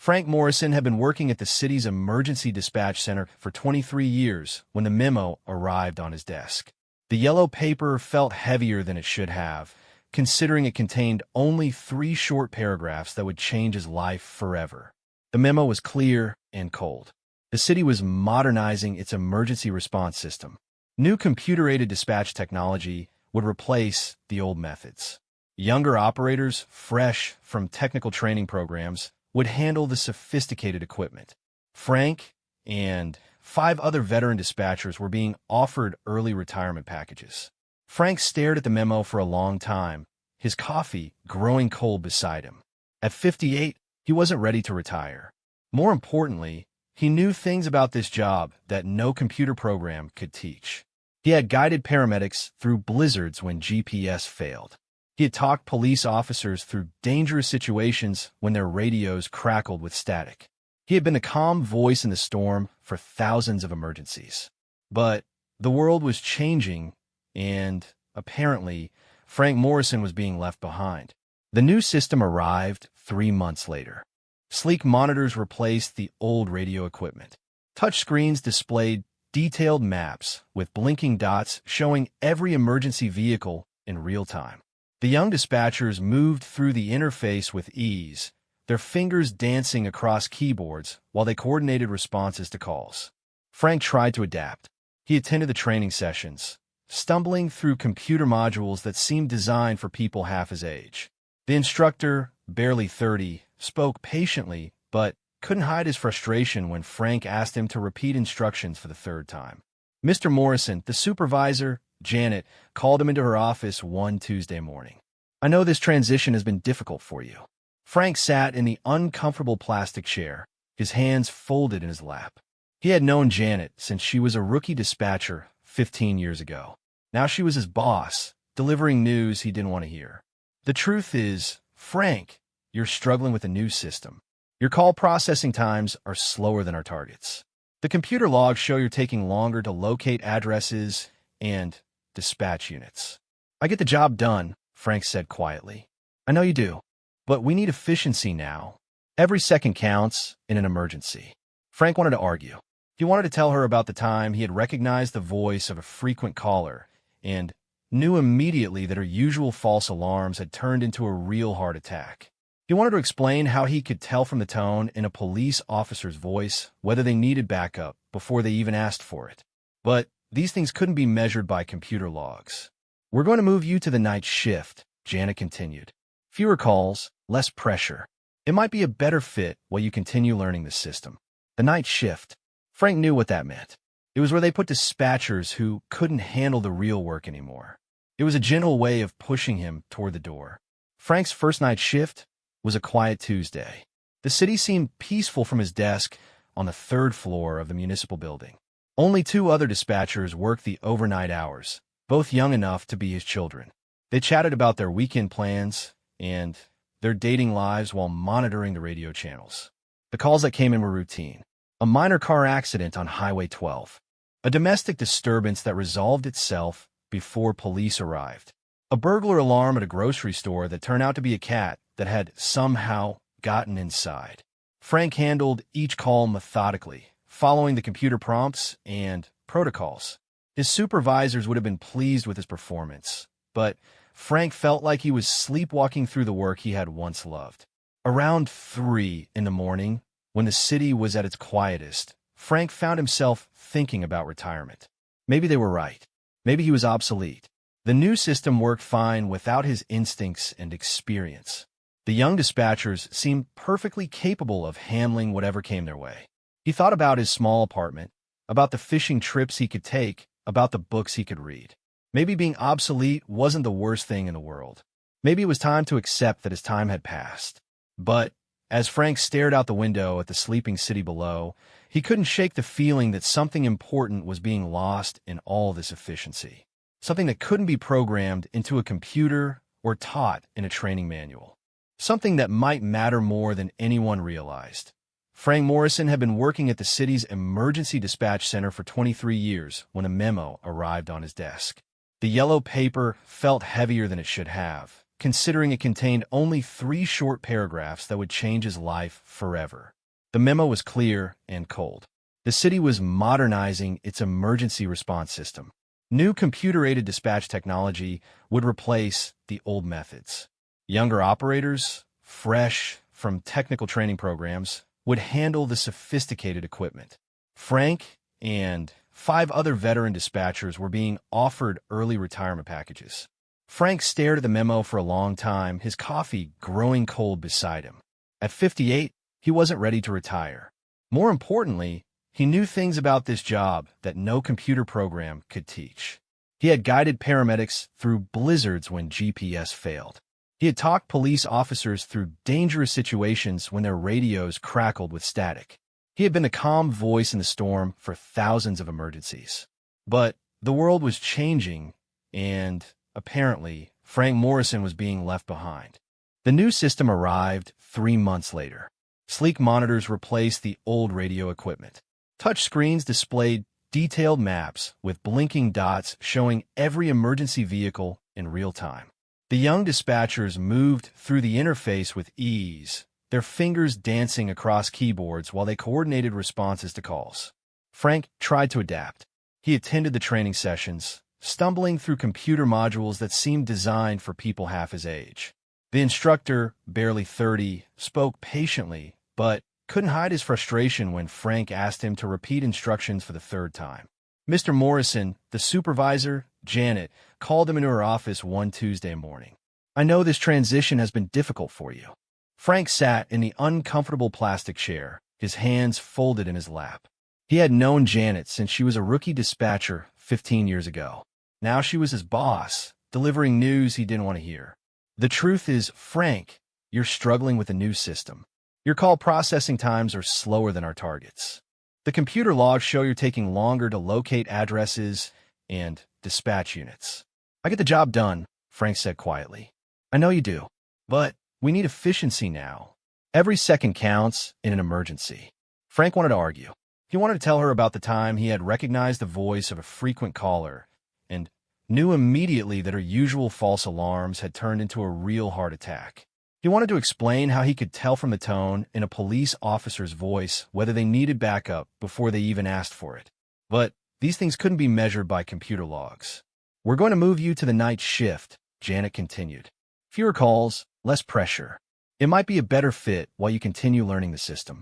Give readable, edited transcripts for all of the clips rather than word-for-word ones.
Frank Morrison had been working at the city's emergency dispatch center for 23 years when the memo arrived on his desk. The yellow paper felt heavier than it should have, considering it contained only 3 short paragraphs that would change his life forever. The memo was clear and cold. The city was modernizing its emergency response system. New computer-aided dispatch technology would replace the old methods. Younger operators, fresh from technical training programs, would handle the sophisticated equipment. Frank and 5 other veteran dispatchers were being offered early retirement packages. Frank stared at the memo for a long time, his coffee growing cold beside him. At 58, he wasn't ready to retire. More importantly, he knew things about this job that no computer program could teach. He had guided paramedics through blizzards when GPS failed. He had talked police officers through dangerous situations when their radios crackled with static. He had been a calm voice in the storm for thousands of emergencies. But the world was changing, and apparently, Frank Morrison was being left behind. The new system arrived 3 months later. Sleek monitors replaced the old radio equipment. Touchscreens displayed detailed maps with blinking dots showing every emergency vehicle in real time. The young dispatchers moved through the interface with ease, their fingers dancing across keyboards while they coordinated responses to calls. Frank tried to adapt. He attended the training sessions, stumbling through computer modules that seemed designed for people half his age. The instructor, barely 30, spoke patiently, but couldn't hide his frustration when Frank asked him to repeat instructions for the 3rd time. Mr. Morrison, the supervisor, Janet, called him into her office one Tuesday morning. "I know this transition has been difficult for you." Frank sat in the uncomfortable plastic chair, his hands folded in his lap. He had known Janet since she was a rookie dispatcher 15 years ago. Now she was his boss, delivering news he didn't want to hear. "The truth is, Frank, you're struggling with a new system. Your call processing times are slower than our targets. The computer logs show you're taking longer to locate addresses and dispatch units." "I get the job done," Frank said quietly. "I know you do, but we need efficiency now. Every second counts in an emergency." Frank wanted to argue. He wanted to tell her about the time he had recognized the voice of a frequent caller and knew immediately that her usual false alarms had turned into a real heart attack. He wanted to explain how he could tell from the tone in a police officer's voice whether they needed backup before they even asked for it. But these things couldn't be measured by computer logs. "We're going to move you to the night shift," Janet continued. "Fewer calls, less pressure. It might be a better fit while you continue learning the system." The night shift. Frank knew what that meant. It was where they put dispatchers who couldn't handle the real work anymore. It was a gentle way of pushing him toward the door. Frank's first night shift was a quiet Tuesday. The city seemed peaceful from his desk on the 3rd floor of the municipal building. Only 2 other dispatchers worked the overnight hours, both young enough to be his children. They chatted about their weekend plans and their dating lives while monitoring the radio channels. The calls that came in were routine. A minor car accident on Highway 12. A domestic disturbance that resolved itself before police arrived. A burglar alarm at a grocery store that turned out to be a cat that had somehow gotten inside. Frank handled each call methodically, following the computer prompts and protocols. His supervisors would have been pleased with his performance, but Frank felt like he was sleepwalking through the work he had once loved. Around 3 in the morning, when the city was at its quietest, Frank found himself thinking about retirement. Maybe they were right. Maybe he was obsolete. The new system worked fine without his instincts and experience. The young dispatchers seemed perfectly capable of handling whatever came their way. He thought about his small apartment, about the fishing trips he could take, about the books he could read. Maybe being obsolete wasn't the worst thing in the world. Maybe it was time to accept that his time had passed. But as Frank stared out the window at the sleeping city below, he couldn't shake the feeling that something important was being lost in all this efficiency. Something that couldn't be programmed into a computer or taught in a training manual. Something that might matter more than anyone realized. Frank Morrison had been working at the city's emergency dispatch center for 23 years when a memo arrived on his desk. The yellow paper felt heavier than it should have, considering it contained only 3 short paragraphs that would change his life forever. The memo was clear and cold. The city was modernizing its emergency response system. New computer-aided dispatch technology would replace the old methods. Younger operators, fresh from technical training programs, would handle the sophisticated equipment. Frank and 5 other veteran dispatchers were being offered early retirement packages. Frank stared at the memo for a long time, his coffee growing cold beside him. At 58, he wasn't ready to retire. More importantly, he knew things about this job that no computer program could teach. He had guided paramedics through blizzards when GPS failed. He had talked police officers through dangerous situations when their radios crackled with static. He had been the calm voice in the storm for thousands of emergencies. But the world was changing, and apparently, Frank Morrison was being left behind. The new system arrived 3 months later. Sleek monitors replaced the old radio equipment. Touch screens displayed detailed maps with blinking dots showing every emergency vehicle in real time. The young dispatchers moved through the interface with ease, their fingers dancing across keyboards while they coordinated responses to calls. Frank tried to adapt. He attended the training sessions, stumbling through computer modules that seemed designed for people half his age. The instructor, barely 30, spoke patiently, but couldn't hide his frustration when Frank asked him to repeat instructions for the 3rd time. Mr. Morrison, the supervisor, Janet, called him into her office one Tuesday morning. "I know this transition has been difficult for you." Frank sat in the uncomfortable plastic chair, his hands folded in his lap. He had known Janet since she was a rookie dispatcher 15 years ago. Now she was his boss, delivering news he didn't want to hear. "The truth is, Frank, you're struggling with the new system. Your call processing times are slower than our targets. The computer logs show you're taking longer to locate addresses and dispatch units." "I get the job done," Frank said quietly. "I know you do. But we need efficiency now. Every second counts in an emergency." Frank wanted to argue. He wanted to tell her about the time he had recognized the voice of a frequent caller and knew immediately that her usual false alarms had turned into a real heart attack. He wanted to explain how he could tell from the tone in a police officer's voice whether they needed backup before they even asked for it. But these things couldn't be measured by computer logs. "We're going to move you to the night shift," Janet continued. "Fewer calls, less pressure. It might be a better fit while you continue learning the system."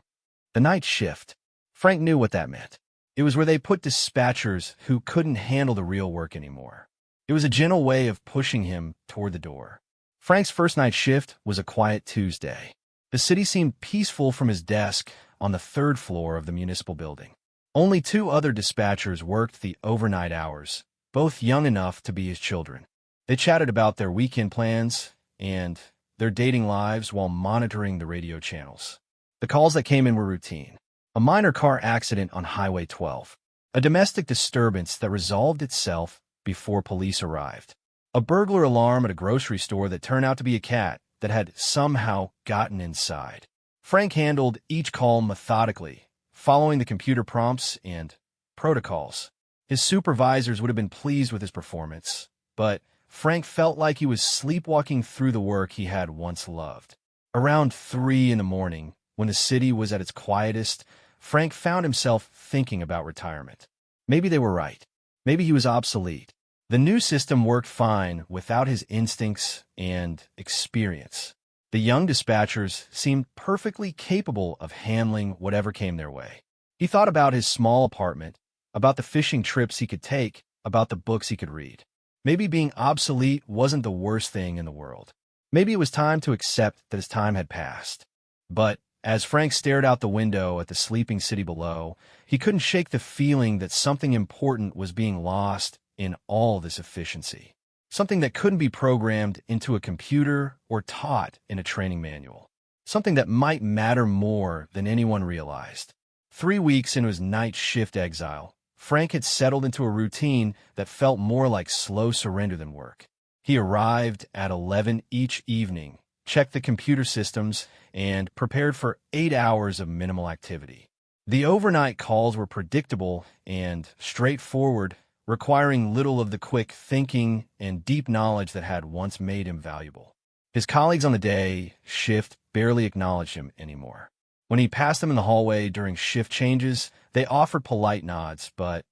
The night shift. Frank knew what that meant. It was where they put dispatchers who couldn't handle the real work anymore. It was a gentle way of pushing him toward the door. Frank's first night shift was a quiet Tuesday. The city seemed peaceful from his desk on the 3rd floor of the municipal building. Only 2 other dispatchers worked the overnight hours, both young enough to be his children. They chatted about their weekend plans and their dating lives while monitoring the radio channels. The calls that came in were routine. A minor car accident on Highway 12. A domestic disturbance that resolved itself before police arrived. A burglar alarm at a grocery store that turned out to be a cat that had somehow gotten inside. Frank handled each call methodically, following the computer prompts and protocols. His supervisors would have been pleased with his performance, but Frank felt like he was sleepwalking through the work he had once loved. Around 3 in the morning, when the city was at its quietest, Frank found himself thinking about retirement. Maybe they were right. Maybe he was obsolete. The new system worked fine without his instincts and experience. The young dispatchers seemed perfectly capable of handling whatever came their way. He thought about his small apartment, about the fishing trips he could take, about the books he could read. Maybe being obsolete wasn't the worst thing in the world. Maybe it was time to accept that his time had passed. But as Frank stared out the window at the sleeping city below, he couldn't shake the feeling that something important was being lost in all this efficiency. Something that couldn't be programmed into a computer or taught in a training manual. Something that might matter more than anyone realized. 3 weeks into his night shift exile, Frank had settled into a routine that felt more like slow surrender than work. He arrived at 11 each evening, checked the computer systems, and prepared for 8 hours of minimal activity. The overnight calls were predictable and straightforward, requiring little of the quick thinking and deep knowledge that had once made him valuable. His colleagues on the day shift barely acknowledged him anymore. When he passed them in the hallway during shift changes, they offered polite nods, but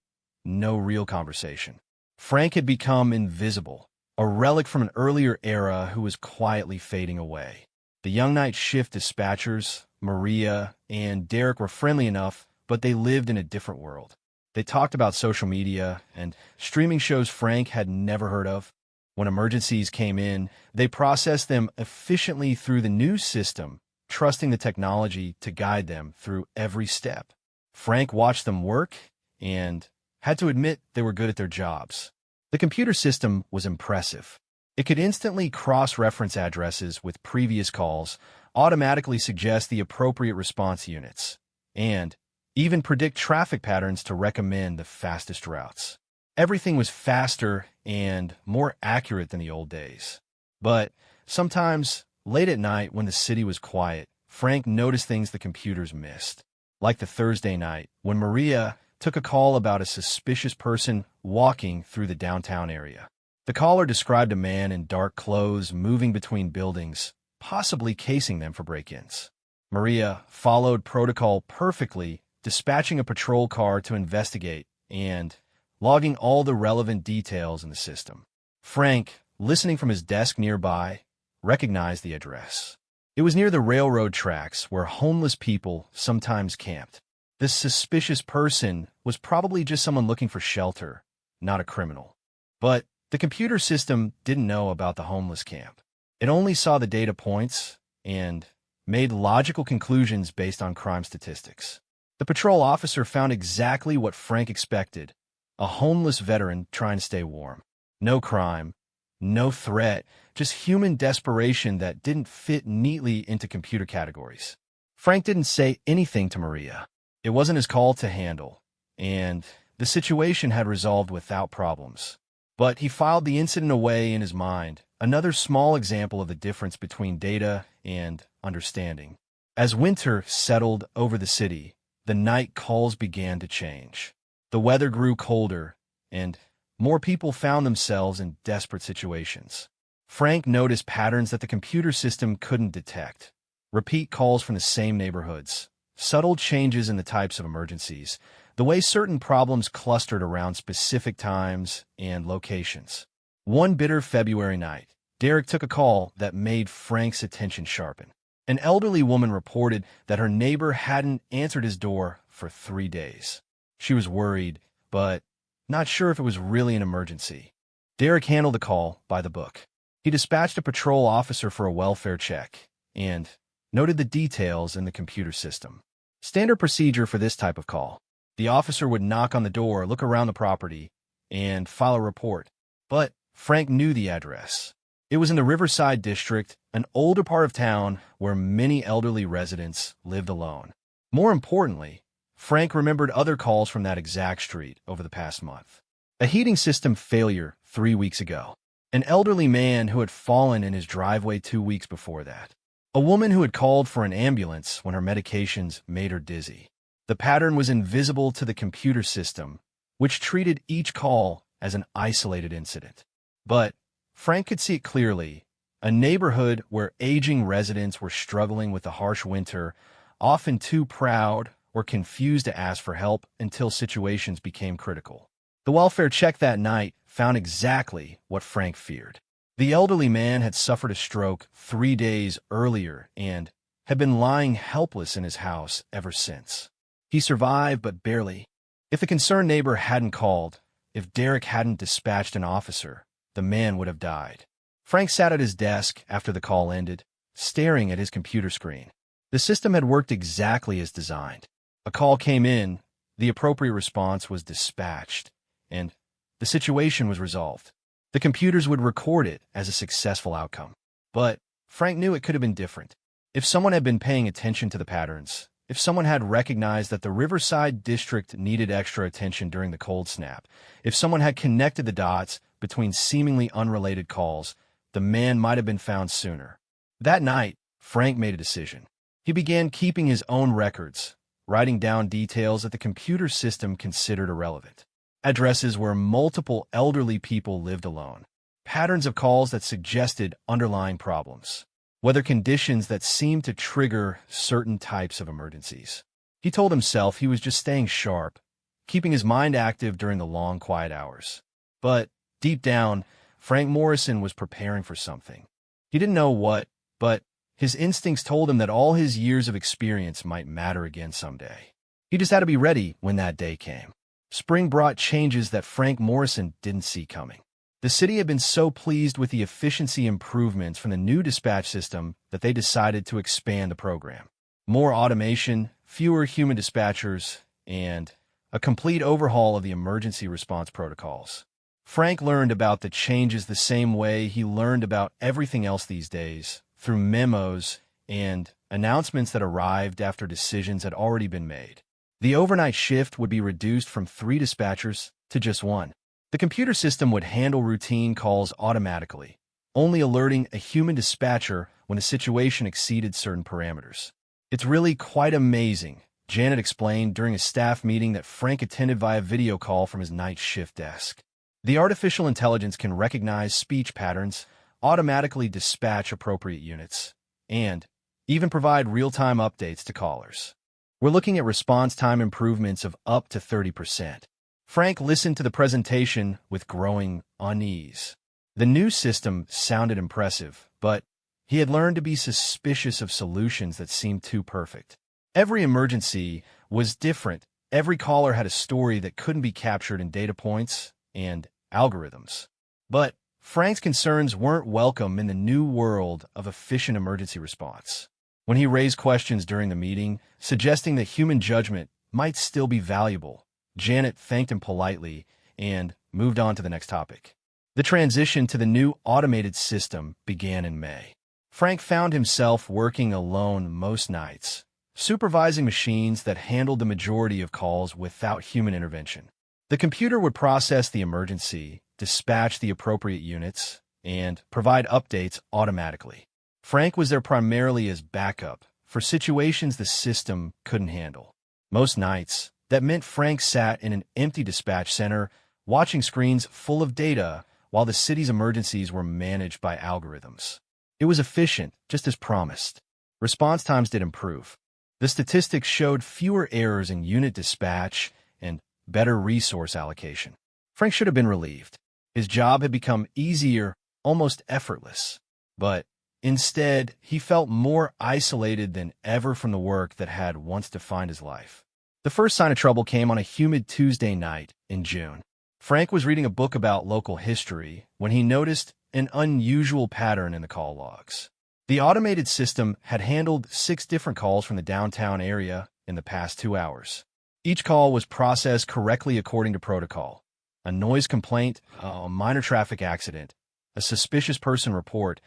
no real conversation. Frank had become invisible, a relic from an earlier era who was quietly fading away. The young night shift dispatchers, Maria and Derek, were friendly enough, but they lived in a different world. They talked about social media and streaming shows Frank had never heard of. When emergencies came in, they processed them efficiently through the news system, trusting the technology to guide them through every step. Frank watched them work and had to admit they were good at their jobs. The computer system was impressive. It could instantly cross-reference addresses with previous calls, automatically suggest the appropriate response units, and even predict traffic patterns to recommend the fastest routes. Everything was faster and more accurate than the old days. But sometimes, late at night when the city was quiet, Frank noticed things the computers missed. Like the Thursday night when Maria took a call about a suspicious person walking through the downtown area. The caller described a man in dark clothes moving between buildings, possibly casing them for break-ins. Maria followed protocol perfectly, dispatching a patrol car to investigate and logging all the relevant details in the system. Frank, listening from his desk nearby, recognized the address. It was near the railroad tracks where homeless people sometimes camped. This suspicious person was probably just someone looking for shelter, not a criminal. But the computer system didn't know about the homeless camp. It only saw the data points and made logical conclusions based on crime statistics. The patrol officer found exactly what Frank expected: a homeless veteran trying to stay warm. No crime, no threat, just human desperation that didn't fit neatly into computer categories. Frank didn't say anything to Maria. It wasn't his call to handle, and the situation had resolved without problems. But he filed the incident away in his mind, another small example of the difference between data and understanding. As winter settled over the city, the night calls began to change. The weather grew colder, and more people found themselves in desperate situations. Frank noticed patterns that the computer system couldn't detect. Repeat calls from the same neighborhoods, subtle changes in the types of emergencies, the way certain problems clustered around specific times and locations. One bitter February night, Derek took a call that made Frank's attention sharpen. An elderly woman reported that her neighbor hadn't answered his door for 3 days. She was worried, but not sure if it was really an emergency. Derek handled the call by the book. He dispatched a patrol officer for a welfare check and noted the details in the computer system. Standard procedure for this type of call: the officer would knock on the door, look around the property, and file a report. But Frank knew the address. It was in the Riverside District, an older part of town where many elderly residents lived alone. More importantly, Frank remembered other calls from that exact street over the past month. A heating system failure 3 weeks ago. An elderly man who had fallen in his driveway 2 weeks before that. A woman who had called for an ambulance when her medications made her dizzy. The pattern was invisible to the computer system, which treated each call as an isolated incident. But Frank could see it clearly: a neighborhood where aging residents were struggling with the harsh winter, often too proud or confused to ask for help until situations became critical. The welfare check that night found exactly what Frank feared. The elderly man had suffered a stroke 3 days earlier and had been lying helpless in his house ever since. He survived, but barely. If the concerned neighbor hadn't called, if Derek hadn't dispatched an officer, the man would have died. Frank sat at his desk after the call ended, staring at his computer screen. The system had worked exactly as designed. A call came in, the appropriate response was dispatched, and the situation was resolved. The computers would record it as a successful outcome. But Frank knew it could have been different. If someone had been paying attention to the patterns, if someone had recognized that the Riverside District needed extra attention during the cold snap, if someone had connected the dots between seemingly unrelated calls, the man might have been found sooner. That night, Frank made a decision. He began keeping his own records, writing down details that the computer system considered irrelevant. Addresses where multiple elderly people lived alone. patterns of calls that suggested underlying problems, weather conditions that seemed to trigger certain types of emergencies. He told himself he was just staying sharp, keeping his mind active during the long, quiet hours. But deep down, Frank Morrison was preparing for something. He didn't know what, but his instincts told him that all his years of experience might matter again someday. He just had to be ready when that day came. Spring brought changes that Frank Morrison didn't see coming. The city had been so pleased with the efficiency improvements from the new dispatch system that they decided to expand the program. More automation, fewer human dispatchers, and a complete overhaul of the emergency response protocols. Frank learned about the changes the same way he learned about everything else these days, through memos and announcements that arrived after decisions had already been made. The overnight shift would be reduced from 3 dispatchers to just 1. The computer system would handle routine calls automatically, only alerting a human dispatcher when a situation exceeded certain parameters. "It's really quite amazing," Janet explained during a staff meeting that Frank attended via video call from his night shift desk. "The artificial intelligence can recognize speech patterns, automatically dispatch appropriate units, and even provide real-time updates to callers. We're looking at response time improvements of up to 30%. Frank listened to the presentation with growing unease. The new system sounded impressive, but he had learned to be suspicious of solutions that seemed too perfect. Every emergency was different. Every caller had a story that couldn't be captured in data points and algorithms. But Frank's concerns weren't welcome in the new world of efficient emergency response. When he raised questions during the meeting, suggesting that human judgment might still be valuable, Janet thanked him politely and moved on to the next topic. The transition to the new automated system began in May. Frank found himself working alone most nights, supervising machines that handled the majority of calls without human intervention. The computer would process the emergency, dispatch the appropriate units, and provide updates automatically. Frank was there primarily as backup for situations the system couldn't handle. Most nights, that meant Frank sat in an empty dispatch center, watching screens full of data while the city's emergencies were managed by algorithms. It was efficient, just as promised. Response times did improve. The statistics showed fewer errors in unit dispatch and better resource allocation. Frank should have been relieved. His job had become easier, almost effortless. But instead, he felt more isolated than ever from the work that had once defined his life. The first sign of trouble came on a humid Tuesday night in June. Frank was reading a book about local history when he noticed an unusual pattern in the call logs. The automated system had handled 6 different calls from the downtown area in the past 2 hours. Each call was processed correctly according to protocol. A noise complaint, a minor traffic accident, a suspicious person report,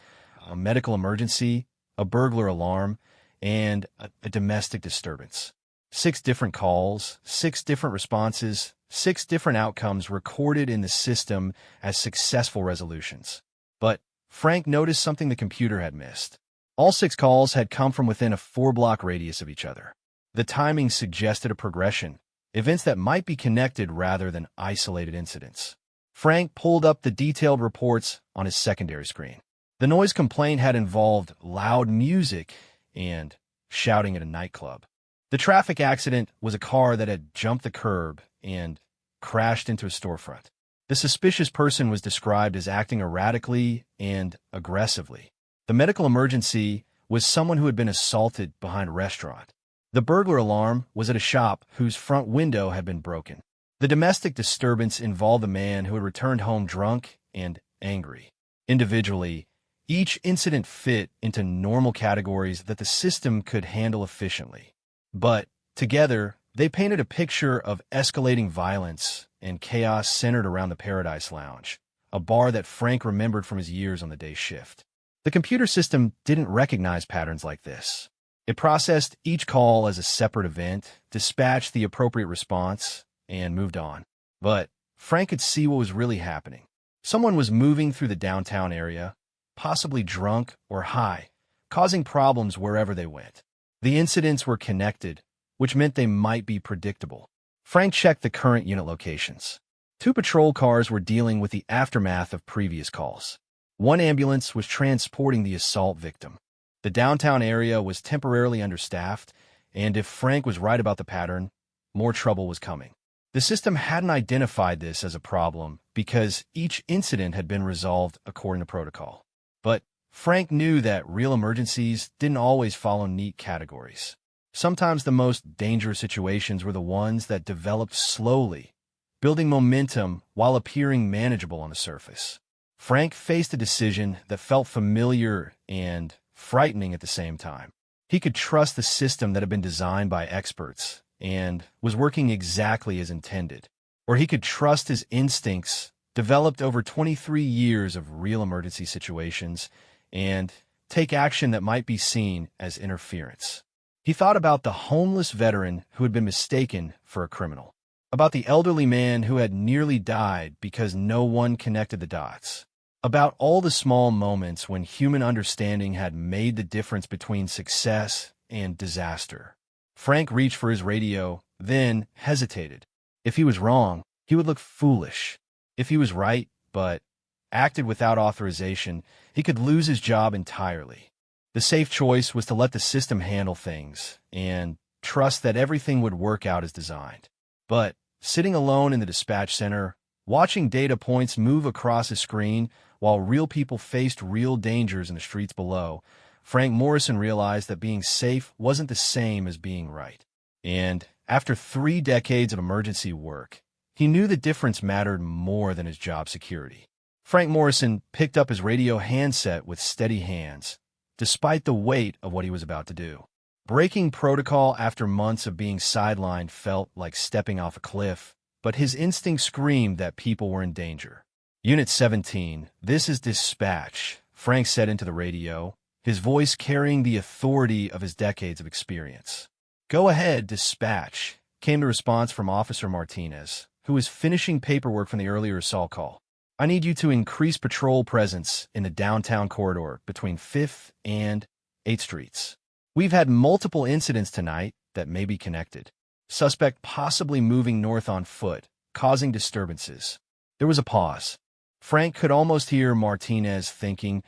a medical emergency, a burglar alarm, and a domestic disturbance. 6 different calls, 6 different responses, 6 different outcomes recorded in the system as successful resolutions. But Frank noticed something the computer had missed. All 6 calls had come from within a 4-block radius of each other. The timing suggested a progression, events that might be connected rather than isolated incidents. Frank pulled up the detailed reports on his secondary screen. The noise complaint had involved loud music and shouting at a nightclub. The traffic accident was a car that had jumped the curb and crashed into a storefront. The suspicious person was described as acting erratically and aggressively. The medical emergency was someone who had been assaulted behind a restaurant. The burglar alarm was at a shop whose front window had been broken. The domestic disturbance involved a man who had returned home drunk and angry. Individually, each incident fit into normal categories that the system could handle efficiently. But together, they painted a picture of escalating violence and chaos centered around the Paradise Lounge, a bar that Frank remembered from his years on the day shift. The computer system didn't recognize patterns like this. It processed each call as a separate event, dispatched the appropriate response, and moved on. But Frank could see what was really happening. Someone was moving through the downtown area, possibly drunk or high, causing problems wherever they went. The incidents were connected, which meant they might be predictable. Frank checked the current unit locations. Two patrol cars were dealing with the aftermath of previous calls. One ambulance was transporting the assault victim. The downtown area was temporarily understaffed, and if Frank was right about the pattern, more trouble was coming. The system hadn't identified this as a problem because each incident had been resolved according to protocol. But Frank knew that real emergencies didn't always follow neat categories. Sometimes the most dangerous situations were the ones that developed slowly, building momentum while appearing manageable on the surface. Frank faced a decision that felt familiar and frightening at the same time. He could trust the system that had been designed by experts and was working exactly as intended. Or he could trust his instincts, developed over 23 years of real emergency situations, and take action that might be seen as interference. He thought about the homeless veteran who had been mistaken for a criminal, about the elderly man who had nearly died because no one connected the dots, about all the small moments when human understanding had made the difference between success and disaster. Frank reached for his radio, then hesitated. If he was wrong, he would look foolish. If he was right, but acted without authorization, he could lose his job entirely. The safe choice was to let the system handle things and trust that everything would work out as designed. But sitting alone in the dispatch center, watching data points move across a screen while real people faced real dangers in the streets below, Frank Morrison realized that being safe wasn't the same as being right. And after 3 decades of emergency work, he knew the difference mattered more than his job security. Frank Morrison picked up his radio handset with steady hands, despite the weight of what he was about to do. Breaking protocol after months of being sidelined felt like stepping off a cliff, but his instinct screamed that people were in danger. Unit 17, this is dispatch, Frank said into the radio, his voice carrying the authority of his decades of experience. Go ahead, dispatch, came the response from Officer Martinez, who was finishing paperwork from the earlier assault call. I need you to increase patrol presence in the downtown corridor between 5th and 8th Streets. We've had multiple incidents tonight that may be connected. Suspect possibly moving north on foot, causing disturbances. There was a pause. Frank could almost hear Martinez thinking,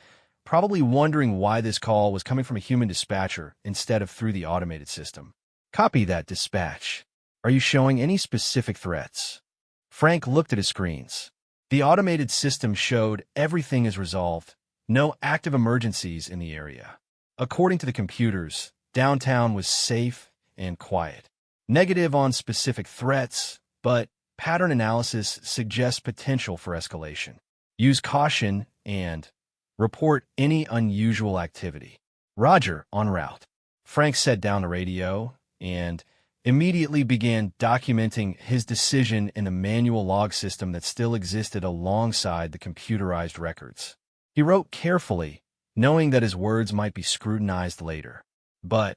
probably wondering why this call was coming from a human dispatcher instead of through the automated system. Copy that, dispatch. Are you showing any specific threats? Frank looked at his screens. The automated system showed everything is resolved. No active emergencies in the area. According to the computers, downtown was safe and quiet. Negative on specific threats, but pattern analysis suggests potential for escalation. Use caution and report any unusual activity. Roger, en route. Frank set down the radio and immediately began documenting his decision in the manual log system that still existed alongside the computerized records. He wrote carefully, knowing that his words might be scrutinized later. But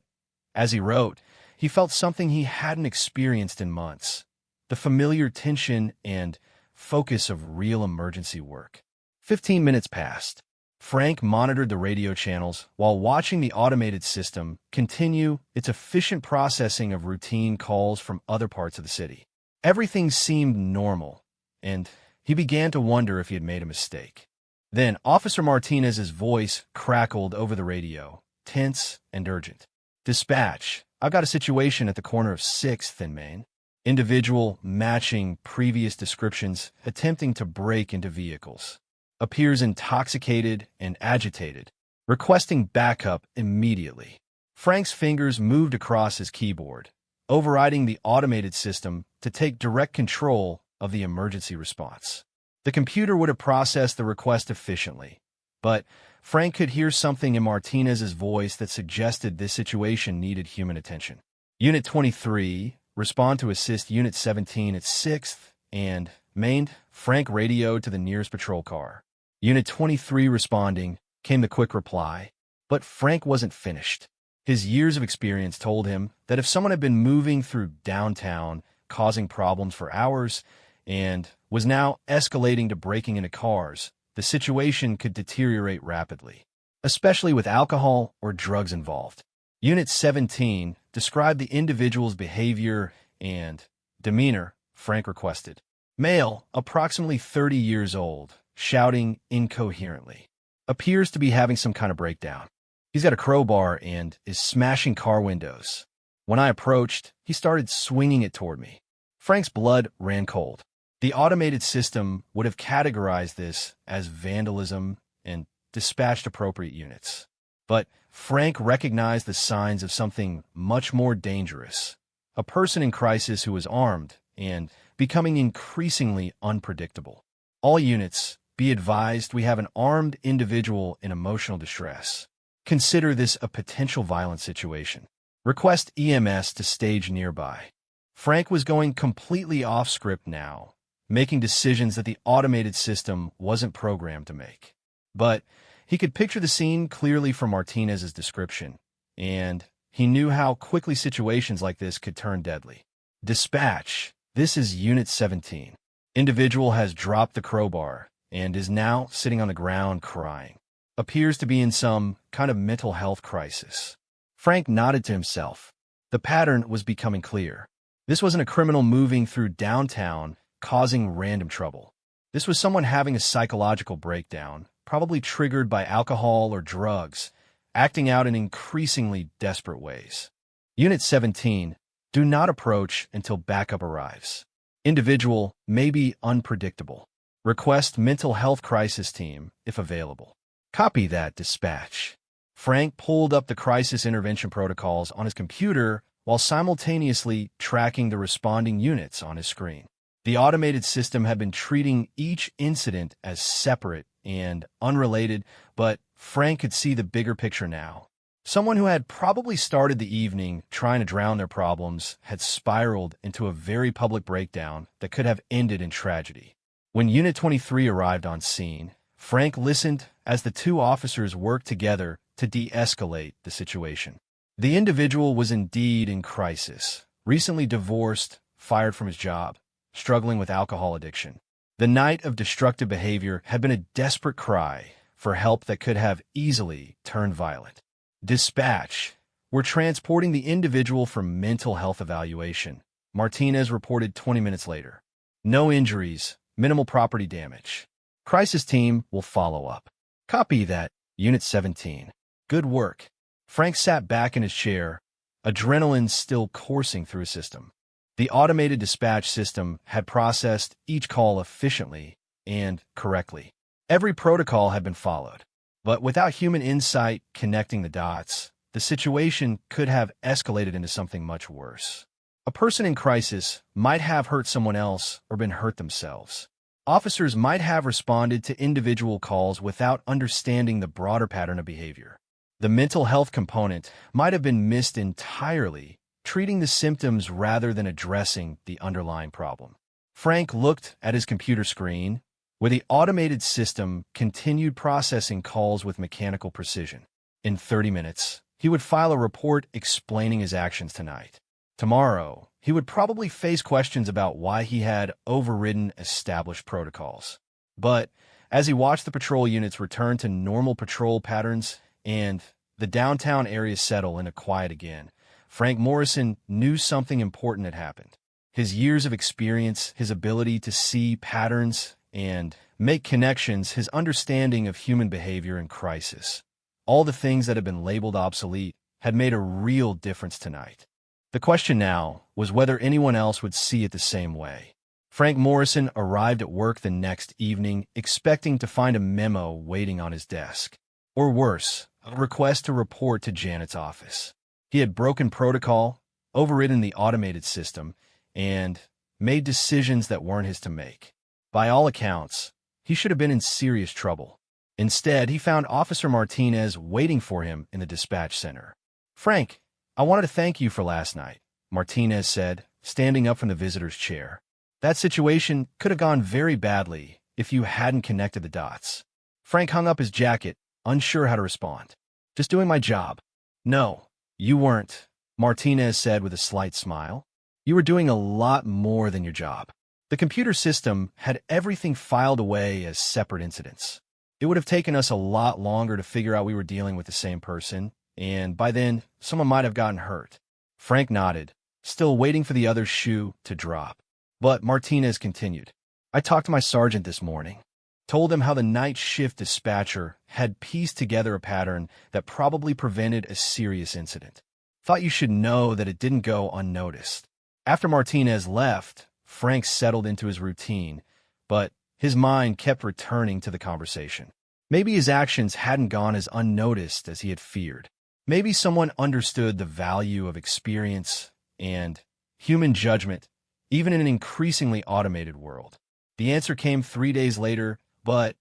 as he wrote, he felt something he hadn't experienced in months, the familiar tension and focus of real emergency work. 15 minutes passed. Frank monitored the radio channels while watching the automated system continue its efficient processing of routine calls from other parts of the city. Everything seemed normal, and he began to wonder if he had made a mistake. Then Officer Martinez's voice crackled over the radio, tense and urgent. Dispatch, I've got a situation at the corner of 6th and Main. Individual matching previous descriptions attempting to break into vehicles. Appears intoxicated and agitated, requesting backup immediately. Frank's fingers moved across his keyboard, overriding the automated system to take direct control of the emergency response. The computer would have processed the request efficiently, but Frank could hear something in Martinez's voice that suggested this situation needed human attention. Unit 23, respond to assist Unit 17 at 6th and Main. Frank radioed to the nearest patrol car. Unit 23 responding, came the quick reply, but Frank wasn't finished. His years of experience told him that if someone had been moving through downtown, causing problems for hours, and was now escalating to breaking into cars, the situation could deteriorate rapidly, especially with alcohol or drugs involved. Unit 17 described the individual's behavior and demeanor, Frank requested. Male, approximately 30 years old, shouting incoherently. Appears to be having some kind of breakdown. He's got a crowbar and is smashing car windows. When I approached, he started swinging it toward me. Frank's blood ran cold. The automated system would have categorized this as vandalism and dispatched appropriate units. But Frank recognized the signs of something much more dangerous. A person in crisis who was armed and becoming increasingly unpredictable. All units, be advised we have an armed individual in emotional distress. Consider this a potential violent situation. Request EMS to stage nearby. Frank was going completely off script now, making decisions that the automated system wasn't programmed to make. But he could picture the scene clearly from Martinez's description, and he knew how quickly situations like this could turn deadly. Dispatch, this is Unit 17. Individual has dropped the crowbar and is now sitting on the ground crying. Appears to be in some kind of mental health crisis. Frank nodded to himself. The pattern was becoming clear. This wasn't a criminal moving through downtown, causing random trouble. This was someone having a psychological breakdown, probably triggered by alcohol or drugs, acting out in increasingly desperate ways. Unit 17, do not approach until backup arrives. Individual may be unpredictable. Request mental health crisis team if available. Copy that, dispatch. Frank pulled up the crisis intervention protocols on his computer while simultaneously tracking the responding units on his screen. The automated system had been treating each incident as separate and unrelated, but Frank could see the bigger picture now. Someone who had probably started the evening trying to drown their problems had spiraled into a very public breakdown that could have ended in tragedy. When Unit 23 arrived on scene, Frank listened as the two officers worked together to de-escalate the situation. The individual was indeed in crisis, recently divorced, fired from his job, struggling with alcohol addiction. The night of destructive behavior had been a desperate cry for help that could have easily turned violent. Dispatch, we're transporting the individual for mental health evaluation, Martinez reported 20 minutes later. No injuries, minimal property damage. Crisis team will follow up. Copy that, Unit 17. Good work. Frank sat back in his chair, adrenaline still coursing through his system. The automated dispatch system had processed each call efficiently and correctly. Every protocol had been followed. But without human insight connecting the dots, the situation could have escalated into something much worse. A person in crisis might have hurt someone else or been hurt themselves. Officers might have responded to individual calls without understanding the broader pattern of behavior. The mental health component might have been missed entirely, treating the symptoms rather than addressing the underlying problem. Frank looked at his computer screen, where the automated system continued processing calls with mechanical precision. In 30 minutes, he would file a report explaining his actions tonight. Tomorrow, he would probably face questions about why he had overridden established protocols. But as he watched the patrol units return to normal patrol patterns and the downtown area settle into quiet again, Frank Morrison knew something important had happened. His years of experience, his ability to see patterns and make connections, his understanding of human behavior in crisis, all the things that had been labeled obsolete, had made a real difference tonight. The question now was whether anyone else would see it the same way. Frank Morrison arrived at work the next evening expecting to find a memo waiting on his desk. Or worse, a request to report to Janet's office. He had broken protocol, overridden the automated system, and made decisions that weren't his to make. By all accounts, he should have been in serious trouble. Instead, he found Officer Martinez waiting for him in the dispatch center. "Frank, I wanted to thank you for last night," Martinez said, standing up from the visitor's chair. "That situation could have gone very badly if you hadn't connected the dots." Frank hung up his jacket, unsure how to respond. "Just doing my job." "No, you weren't," Martinez said with a slight smile. "You were doing a lot more than your job." The computer system had everything filed away as separate incidents. It would have taken us a lot longer to figure out we were dealing with the same person, and by then, someone might have gotten hurt. Frank nodded, still waiting for the other shoe to drop. But Martinez continued. I talked to my sergeant this morning. Told him how the night shift dispatcher had pieced together a pattern that probably prevented a serious incident. Thought you should know that it didn't go unnoticed. After Martinez left, Frank settled into his routine, but his mind kept returning to the conversation. Maybe his actions hadn't gone as unnoticed as he had feared. Maybe someone understood the value of experience and human judgment, even in an increasingly automated world. The answer came 3 days later, but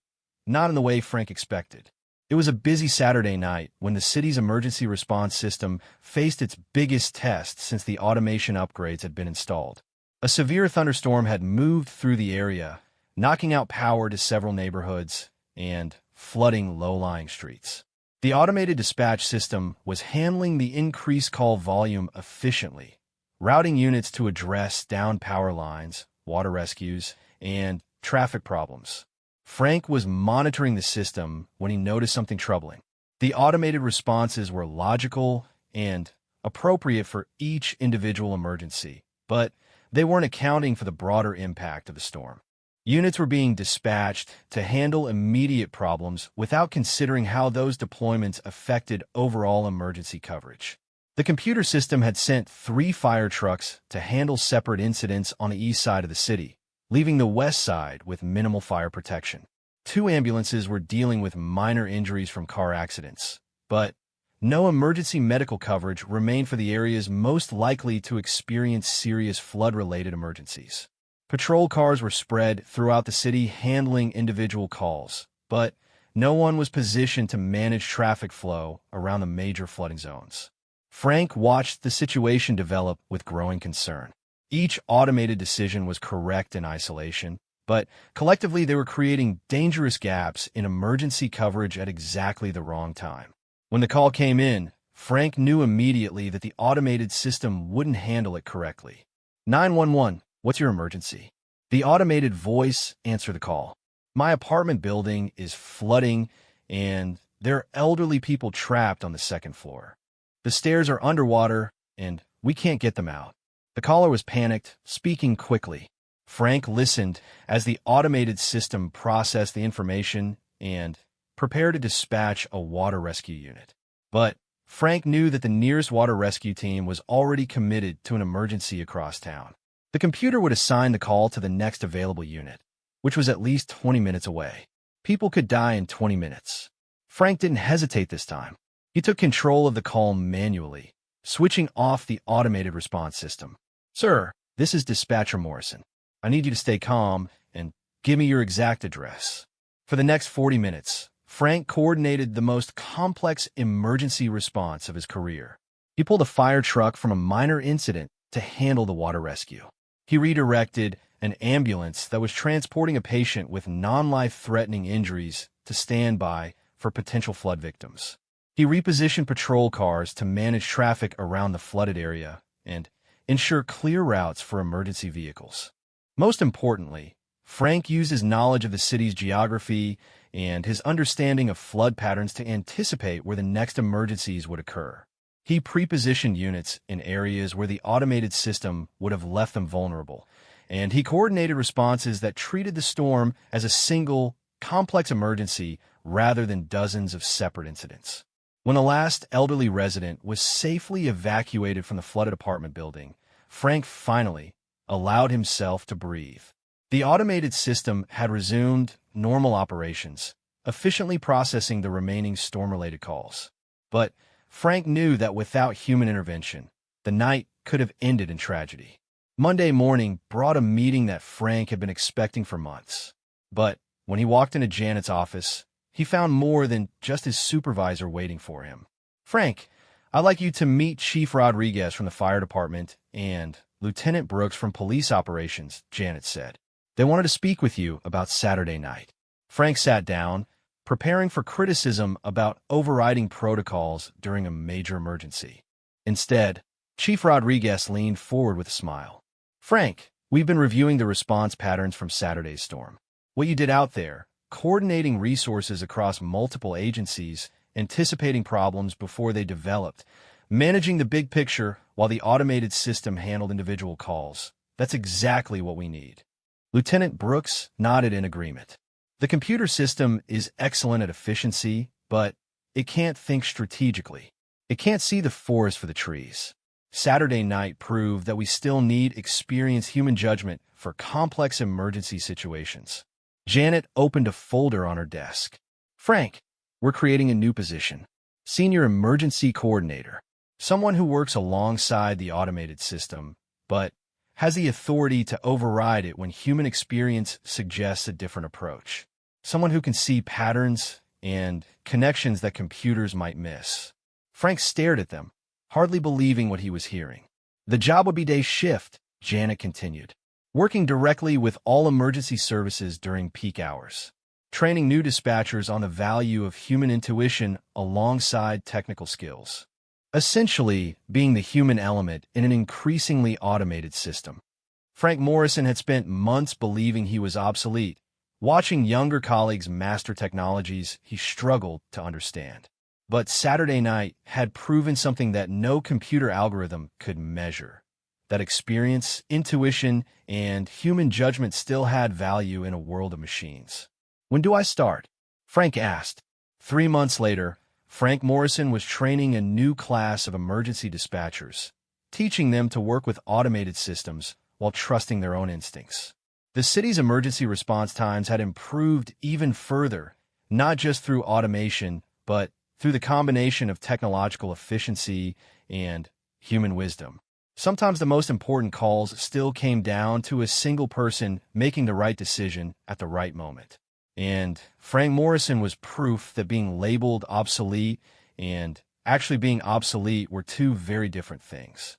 not in the way Frank expected. It was a busy Saturday night when the city's emergency response system faced its biggest test since the automation upgrades had been installed. A severe thunderstorm had moved through the area, knocking out power to several neighborhoods and flooding low-lying streets. The automated dispatch system was handling the increased call volume efficiently, routing units to address downed power lines, water rescues, and traffic problems. Frank was monitoring the system when he noticed something troubling. The automated responses were logical and appropriate for each individual emergency, but they weren't accounting for the broader impact of the storm. Units were being dispatched to handle immediate problems without considering how those deployments affected overall emergency coverage. The computer system had sent 3 fire trucks to handle separate incidents on the east side of the city, leaving the west side with minimal fire protection. 2 ambulances were dealing with minor injuries from car accidents, but no emergency medical coverage remained for the areas most likely to experience serious flood-related emergencies. Patrol cars were spread throughout the city handling individual calls, but no one was positioned to manage traffic flow around the major flooding zones. Frank watched the situation develop with growing concern. Each automated decision was correct in isolation, but collectively they were creating dangerous gaps in emergency coverage at exactly the wrong time. When the call came in, Frank knew immediately that the automated system wouldn't handle it correctly. 911, what's your emergency? The automated voice answered the call. My apartment building is flooding, and there are elderly people trapped on the 2nd floor. The stairs are underwater, and we can't get them out. The caller was panicked, speaking quickly. Frank listened as the automated system processed the information and prepared to dispatch a water rescue unit. But Frank knew that the nearest water rescue team was already committed to an emergency across town. The computer would assign the call to the next available unit, which was at least 20 minutes away. People could die in 20 minutes. Frank didn't hesitate this time. He took control of the call manually, switching off the automated response system. Sir, this is Dispatcher Morrison. I need you to stay calm and give me your exact address. For the next 40 minutes, Frank coordinated the most complex emergency response of his career. He pulled a fire truck from a minor incident to handle the water rescue. He redirected an ambulance that was transporting a patient with non-life-threatening injuries to stand by for potential flood victims. He repositioned patrol cars to manage traffic around the flooded area and ensure clear routes for emergency vehicles. Most importantly, Frank used his knowledge of the city's geography and his understanding of flood patterns to anticipate where the next emergencies would occur. He pre-positioned units in areas where the automated system would have left them vulnerable, and he coordinated responses that treated the storm as a single, complex emergency rather than dozens of separate incidents. When the last elderly resident was safely evacuated from the flooded apartment building, Frank finally allowed himself to breathe. The automated system had resumed normal operations, efficiently processing the remaining storm-related calls. But Frank knew that without human intervention, the night could have ended in tragedy. Monday morning brought a meeting that Frank had been expecting for months. But when he walked into Janet's office, he found more than just his supervisor waiting for him. Frank, I'd like you to meet Chief Rodriguez from the fire department and Lieutenant Brooks from police operations, Janet said. They wanted to speak with you about Saturday night. Frank sat down, preparing for criticism about overriding protocols during a major emergency. Instead, Chief Rodriguez leaned forward with a smile. Frank, we've been reviewing the response patterns from Saturday's storm. What you did out there, coordinating resources across multiple agencies, anticipating problems before they developed, managing the big picture while the automated system handled individual calls. That's exactly what we need. Lieutenant Brooks nodded in agreement. The computer system is excellent at efficiency, but it can't think strategically. It can't see the forest for the trees. Saturday night proved that we still need experienced human judgment for complex emergency situations. Janet opened a folder on her desk. Frank, we're creating a new position. Senior Emergency Coordinator. Someone who works alongside the automated system, but has the authority to override it when human experience suggests a different approach. Someone who can see patterns and connections that computers might miss. Frank stared at them, hardly believing what he was hearing. The job would be day shift, Janet continued, working directly with all emergency services during peak hours, training new dispatchers on the value of human intuition alongside technical skills. Essentially, being the human element in an increasingly automated system. Frank Morrison had spent months believing he was obsolete, watching younger colleagues master technologies he struggled to understand. But Saturday night had proven something that no computer algorithm could measure. That experience, intuition, and human judgment still had value in a world of machines. When do I start? Frank asked. 3 months later, Frank Morrison was training a new class of emergency dispatchers, teaching them to work with automated systems while trusting their own instincts. The city's emergency response times had improved even further, not just through automation, but through the combination of technological efficiency and human wisdom. Sometimes the most important calls still came down to a single person making the right decision at the right moment. And Frank Morrison was proof that being labeled obsolete and actually being obsolete were two very different things.